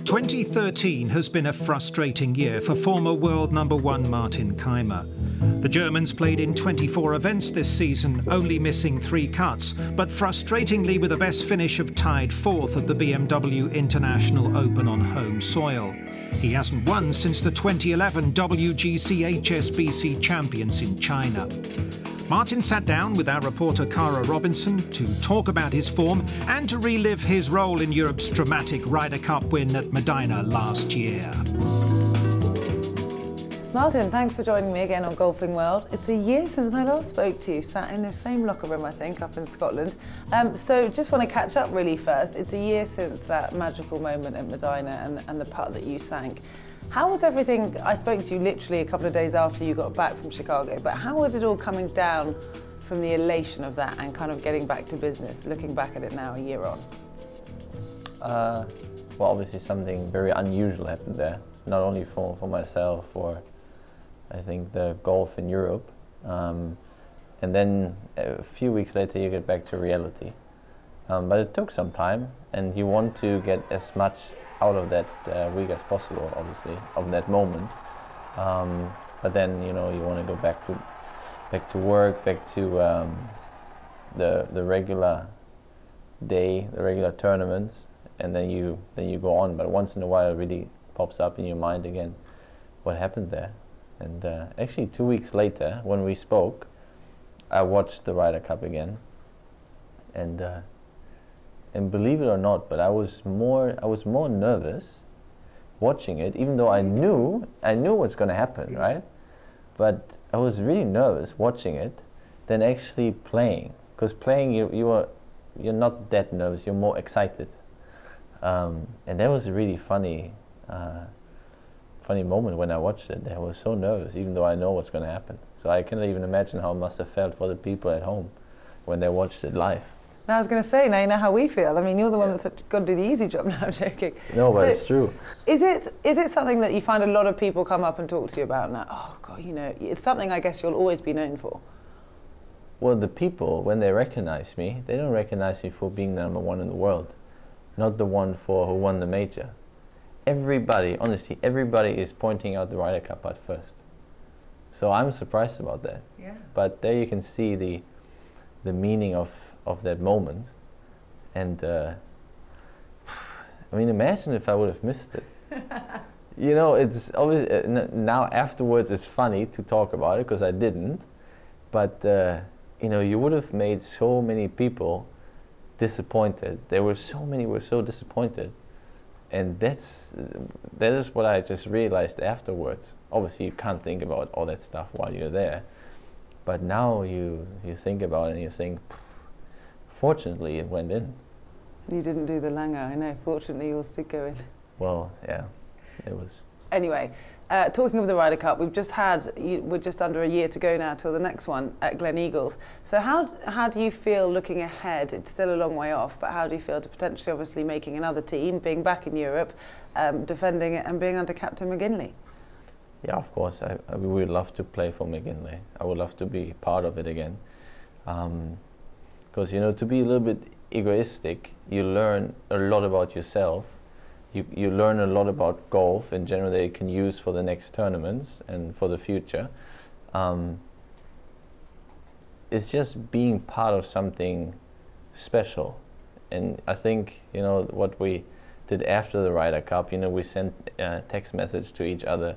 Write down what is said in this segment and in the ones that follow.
2013 has been a frustrating year for former world #1 Martin Kaymer. The Germans played in 24 events this season, only missing 3 cuts, but frustratingly with a best finish of tied 4th at the BMW International Open on home soil. He hasn't won since the 2011 WGC HSBC champions in China. Martin sat down with our reporter Cara Robinson to talk about his form and to relive his role in Europe's dramatic Ryder Cup win at Medina last year. Martin, thanks for joining me again on Golfing World. It's a year since I last spoke to you, sat in the same locker room, I think, up in Scotland. So just want to catch up really first. It's a year since that magical moment at Medina and the putt that you sank. How was everything? I spoke to you literally a couple of days after you got back from Chicago, but how was it all coming down from the elation of that and kind of getting back to business, looking back at it now a year on? Well, obviously something very unusual happened there, not only for myself, for I think the golf in Europe. And then a few weeks later you get back to reality. But it took some time, and you want to get as much out of that week as possible, obviously, of that moment. But then, you know, you want to go back to work, back to the regular day, the regular tournaments, and then you go on. But once in a while, it really pops up in your mind again, what happened there. And actually, 2 weeks later, when we spoke, I watched the Ryder Cup again, and believe it or not, but I was more nervous watching it, even though I knew what's going to happen, right? But I was really nervous watching it than actually playing, because playing you're not that nervous, you're more excited, and that was a really funny moment when I watched it. I was so nervous, even though I know what's going to happen. So I cannot even imagine how it must have felt for the people at home when they watched it live. Now I was going to say, now you know how we feel. I mean, you're the one that's got to do the easy job now. I'm joking. No, but so it's true. Is it something that you find a lot of people come up and talk to you about now? Oh God, you know, it's something I guess you'll always be known for. Well, the people, when they recognize me, they don't recognize me for being #1 in the world, not the one who won the major. Everybody, honestly, everybody is pointing out the Ryder Cup at first. So I'm surprised about that. Yeah. But there you can see the meaning of that moment. And I mean, imagine if I would have missed it. You know, it's obviously, now afterwards it's funny to talk about it because I didn't. But, you know, you would have made so many people disappointed. There were so many who were so disappointed. And that is what I just realized afterwards. Obviously, you can't think about all that stuff while you're there. But now you think about it and you think, fortunately, it went in. You didn't do the Langer, I know. Fortunately, yours did go in. Well, yeah, it was. Anyway, talking of the Ryder Cup, we're just under a year to go now till the next one at Glen Eagles. So how do you feel looking ahead? It's still a long way off, but how do you feel to potentially obviously making another team, being back in Europe, defending it and being under Captain McGinley? Yeah, of course. I would love to play for McGinley. I would love to be part of it again. Because, you know, to be a little bit egoistic, you learn a lot about yourself. You learn a lot about golf in general that you can use for the next tournaments and for the future. It's just being part of something special. And I think, you know, what we did after the Ryder Cup, you know, we sent text message to each other.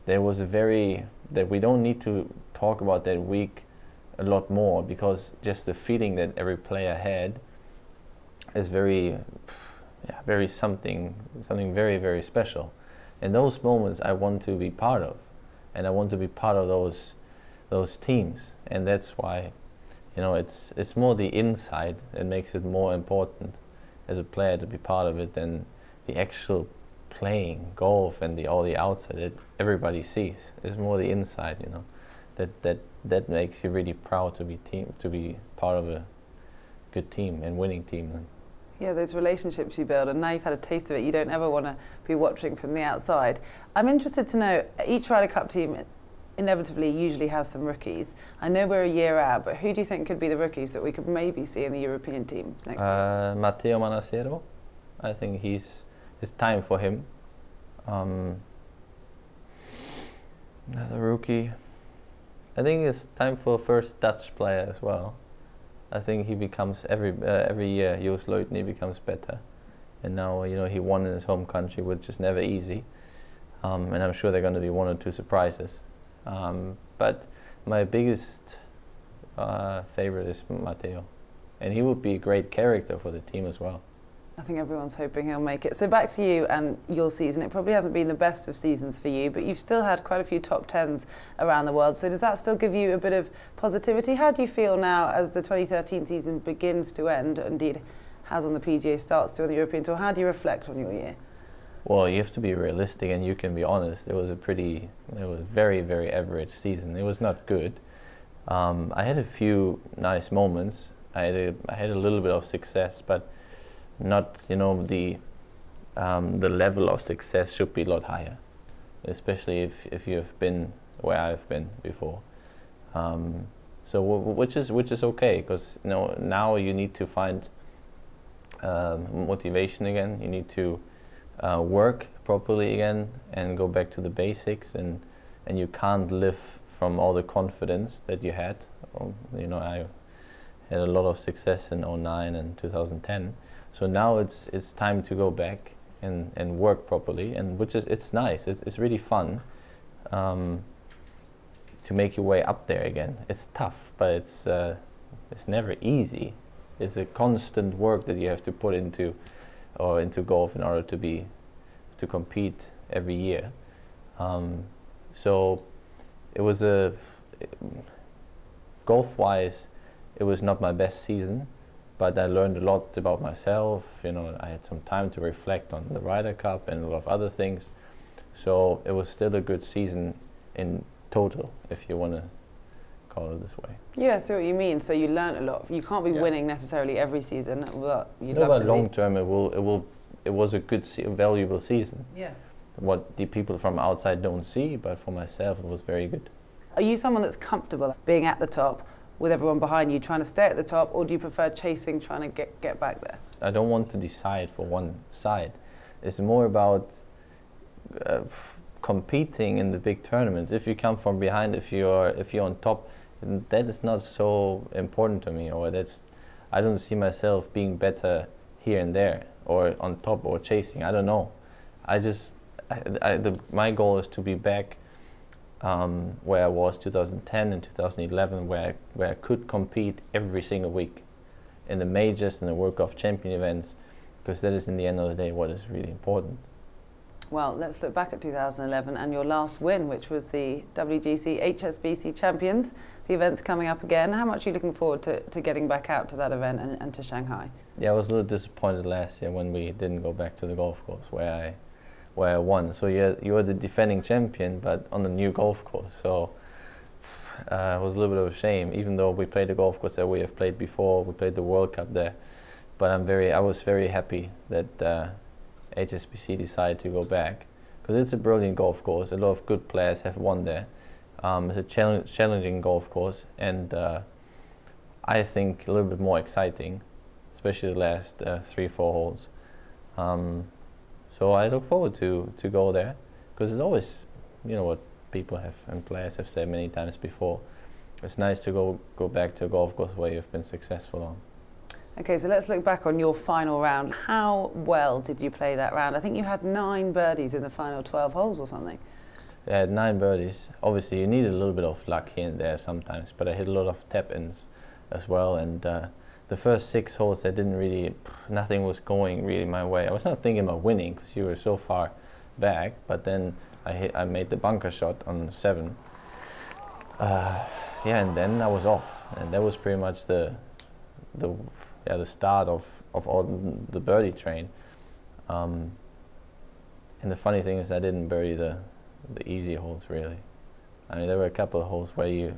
There was that we don't need to talk about that week a lot more, because just the feeling that every player had is very something very, very special. And those moments I want to be part of, and I want to be part of those teams. And that's why, you know, it's more the inside that makes it more important as a player to be part of it than the actual playing golf and all the outside that everybody sees. It's more the inside, you know, that makes you really proud to be part of a good team and winning team. Yeah, those relationships you build, and now you've had a taste of it, you don't ever want to be watching from the outside. I'm interested to know, each Ryder Cup team inevitably usually has some rookies. I know we're a year out, but who do you think could be the rookies that we could maybe see in the European team next year? Matteo Manassero. I think he's it's time for him. Another rookie. I think it's time for a first Dutch player as well. I think he becomes every year. Joost Luitny becomes better, and now he won in his home country, which is never easy. And I'm sure there are going to be one or two surprises. But my biggest favorite is Matteo, and he would be a great character for the team as well. I think everyone's hoping he'll make it. So back to you and your season. It probably hasn't been the best of seasons for you, but you've still had quite a few top tens around the world. So does that still give you a bit of positivity? How do you feel now as the 2013 season begins to end, indeed has on the PGA, starts to on the European Tour? How do you reflect on your year? Well, you have to be realistic and you can be honest. It was very, very average season. It was not good. I had a few nice moments. I had a little bit of success, but not, the level of success should be a lot higher, especially if you have been where I've been before. So which is okay, because now you need to find motivation again. You need to work properly again and go back to the basics, and you can't live from all the confidence that you had. I had a lot of success in 2009 and 2010. So now it's time to go back and work properly, and it's nice. It's really fun to make your way up there again. It's tough, but it's never easy. It's a constant work that you have to put into golf in order to compete every year. So it was golf-wise, it was not my best season. But I learned a lot about myself. I had some time to reflect on the Ryder Cup and a lot of other things. So it was still a good season in total, if you want to call it this way. Yeah, I see what you mean. So you learned a lot. You can't be winning necessarily every season, but you'd love but to long term, it was a good, valuable season. Yeah. What the people from outside don't see, but for myself, it was very good. Are you someone that's comfortable being at the top, with everyone behind you, trying to stay at the top, or do you prefer chasing, trying to get back there? I don't want to decide for one side. It's more about competing in the big tournaments. If you come from behind, if you're on top, that is not so important to me. Or I don't see myself being better here and there, or on top, or chasing. I don't know. My goal is to be back where I was 2010 and 2011, where I could compete every single week in the majors and the World Golf Champion events, because that is, in the end of the day, what is really important. Well, let's look back at 2011 and your last win, which was the WGC HSBC Champions. The event's coming up again. How much are you looking forward to getting back out to that event and to Shanghai? Yeah, I was a little disappointed last year when we didn't go back to the golf course where I won. So you're the defending champion, but on the new golf course. So it was a little bit of a shame, even though we played the golf course that we have played before. We played the World Cup there, but I was very happy that HSBC decided to go back, because it's a brilliant golf course. A lot of good players have won there. It's a challenging golf course, and I think a little bit more exciting, especially the last 3-4 holes. So I look forward to go there, because it's always, what people have and players have said many times before, it's nice to go back to a golf course where you've been successful on. Okay, so let's look back on your final round. How well did you play that round? I think you had 9 birdies in the final 12 holes or something. I had 9 birdies. Obviously, you need a little bit of luck here and there sometimes, but I hit a lot of tap-ins as well, and the first 6 holes, nothing was going really my way. I was not thinking about winning, because you were so far back, but then I made the bunker shot on 7. And then I was off, and that was pretty much the start of all the birdie train. And the funny thing is, I didn't birdie the easy holes, really. I mean, there were a couple of holes where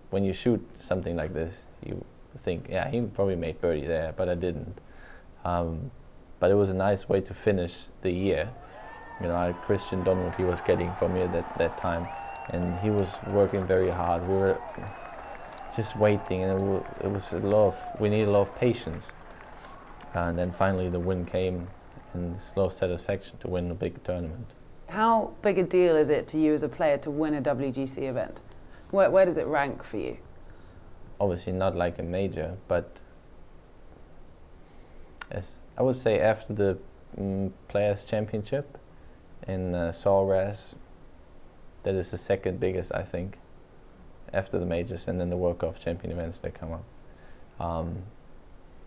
when you shoot something like this, you think, yeah, he probably made birdie there, but I didn't. But it was a nice way to finish the year. Christian Donald, he was getting from me at that time, and he was working very hard. We were just waiting, and we needed a lot of patience. And then finally the win came, and it's a lot of satisfaction to win a big tournament. How big a deal is it to you as a player to win a WGC event? Where does it rank for you? Obviously not like a major, but as I would say after the Players' Championship in Sawgrass, that is the second biggest, I think, after the majors, and then the World Golf Champion events that come up.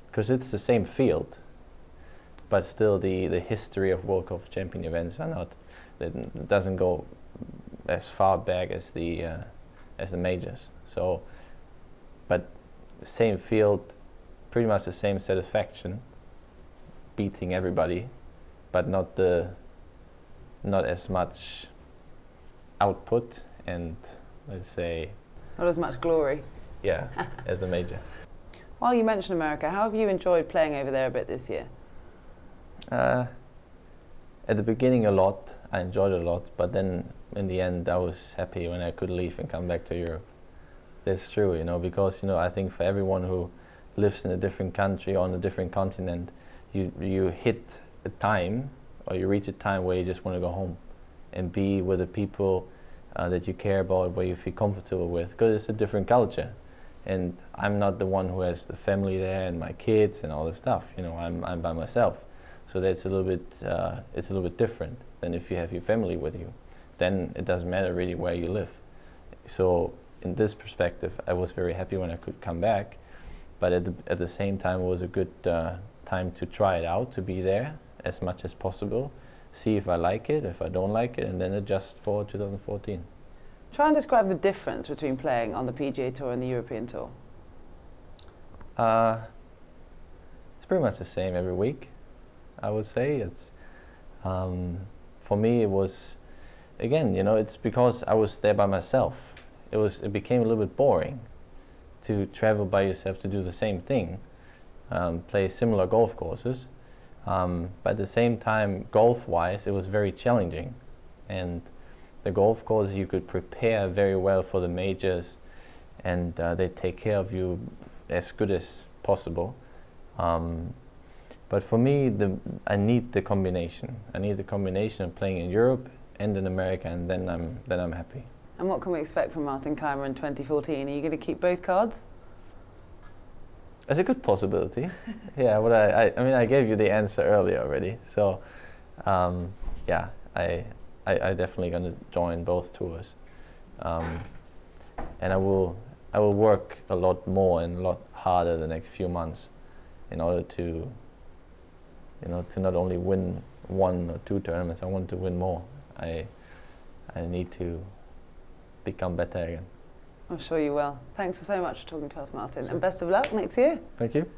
Because it's the same field, but still the history of World Golf Champion events are not, it doesn't go as far back as the majors. So, but the same field, pretty much the same satisfaction, beating everybody, but not as much output and, let's say, not as much glory. Yeah, as a major. While you mentioned America, how have you enjoyed playing over there a bit this year? At the beginning a lot, I enjoyed it a lot, but then in the end I was happy when I could leave and come back to Europe. That's true, you know, because, you know, I think for everyone who lives in a different country or on a different continent, you hit a time, or you reach a time where you just want to go home and be with the people that you care about, where you feel comfortable with, because it's a different culture. And I'm not the one who has the family there and my kids and all this stuff. You know, I'm by myself, so that's a little bit it's a little bit different than if you have your family with you. Then it doesn't matter really where you live. So in this perspective, I was very happy when I could come back, but at the same time, it was a good time to try it out, to be there as much as possible, see if I like it, if I don't like it, and then adjust for 2014. Try and describe the difference between playing on the PGA Tour and the European Tour. It's pretty much the same every week, I would say. It's for me, it was, again, you know, it's because I was there by myself. It became a little bit boring to travel by yourself to do the same thing, play similar golf courses, but at the same time, golf-wise, it was very challenging. And the golf course, you could prepare very well for the majors, and they take care of you as good as possible. But for me, I need the combination. I need the combination of playing in Europe and in America, and then I'm happy. And what can we expect from Martin Kaymer in 2014? Are you going to keep both cards? It's a good possibility. Yeah, but I mean, I gave you the answer earlier already. So, yeah, I definitely going to join both tours, and I will work a lot more and a lot harder the next few months in order to, you know, to not only win 1 or 2 tournaments. I want to win more. I need to become better again. I'm sure you will. Thanks so much for talking to us, Martin, and best of luck next year. Thank you.